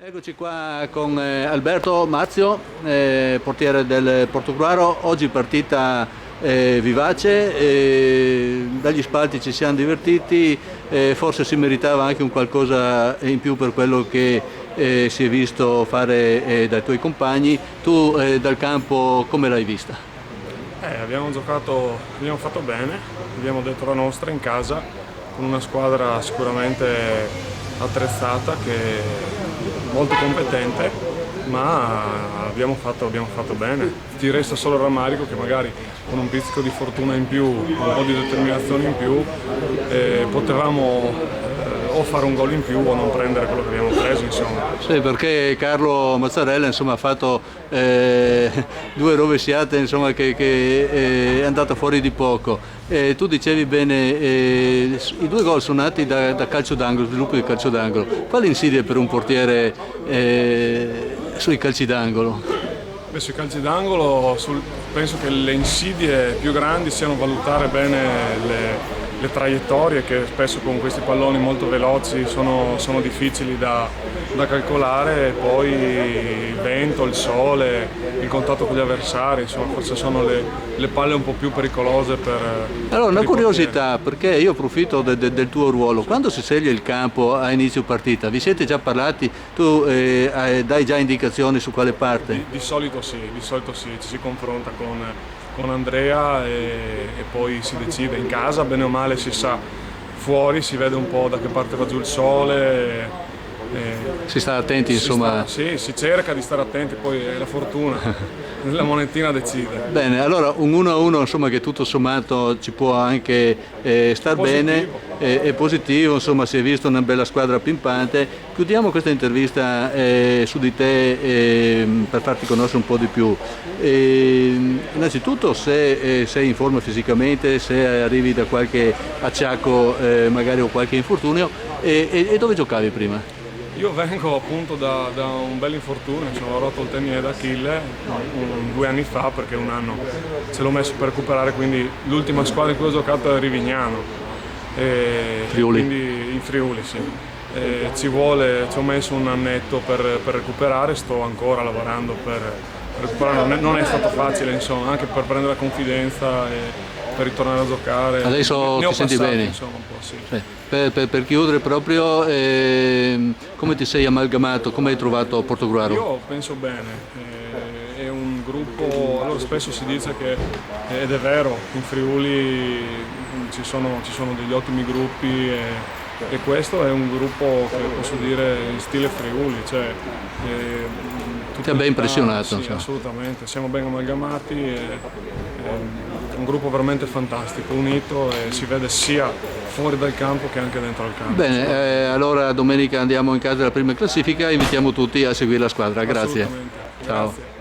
Eccoci qua con Alberto Marzio, portiere del Portogruaro. Oggi partita vivace, dagli spalti ci siamo divertiti, forse si meritava anche un qualcosa in più per quello che si è visto fare dai tuoi compagni. Tu dal campo come l'hai vista? Abbiamo fatto bene, abbiamo detto la nostra in casa, con una squadra sicuramente attrezzata, molto competente, ma abbiamo fatto bene. Ti resta solo il rammarico che magari con un pizzico di fortuna in più, un po' di determinazione in più, potevamo o fare un gol in più o non prendere quello che abbiamo preso, insomma. Sì, perché Carlo Mazzarella insomma, ha fatto due rovesciate, insomma, che è andata fuori di poco. Tu dicevi bene, i due gol sono nati da calcio d'angolo, sviluppo di calcio d'angolo. Quali insidie per un portiere sui calci d'angolo? Sui calci d'angolo penso che le insidie più grandi siano valutare bene le traiettorie, che spesso con questi palloni molto veloci sono difficili da calcolare, e poi il vento, il sole, il contatto con gli avversari, insomma forse sono le palle un po' più pericolose Allora, una curiosità, perché io approfitto del tuo ruolo. Quando si sceglie il campo a inizio partita, vi siete già parlati? Tu dai già indicazioni su quale parte? Di solito sì, ci si confronta con Andrea e poi si decide in casa, bene o male si sa, fuori si vede un po' da che parte va giù il sole. Si sta attenti, insomma. Sì, si cerca di stare attenti, poi è la fortuna, la monetina decide. Bene, allora un 1-1 insomma che tutto sommato ci può anche star bene, è positivo, insomma si è visto una bella squadra pimpante. Chiudiamo questa intervista su di te per farti conoscere un po' di più. Innanzitutto se sei in forma fisicamente, se arrivi da qualche acciacco magari o qualche infortunio, e dove giocavi prima? Io vengo appunto da un bel infortunio, ho rotto il tendine d'Achille 2 anni fa, perché un anno ce l'ho messo per recuperare, quindi l'ultima squadra in cui ho giocato è Rivignano. Friuli? Quindi in Friuli, sì. Ci ho messo un annetto per recuperare, sto ancora lavorando per recuperare, non è stato facile, insomma, anche per prendere la confidenza e per ritornare a giocare. Adesso ti senti bene? Insomma, un po', sì. Per chiudere proprio, come ti sei amalgamato, come hai trovato Portogruaro? Io penso bene, è un gruppo, allora spesso si dice che, ed è vero, in Friuli ci sono degli ottimi gruppi e questo è un gruppo che posso dire in stile Friuli, cioè ti ha ben impressionato? Sì, assolutamente, siamo ben amalgamati, è un gruppo veramente fantastico, unito, e si vede sia fuori dal campo che anche dentro al campo. Bene, allora domenica andiamo in casa della prima classifica, invitiamo tutti a seguire la squadra, grazie. Assolutamente. Ciao. Grazie.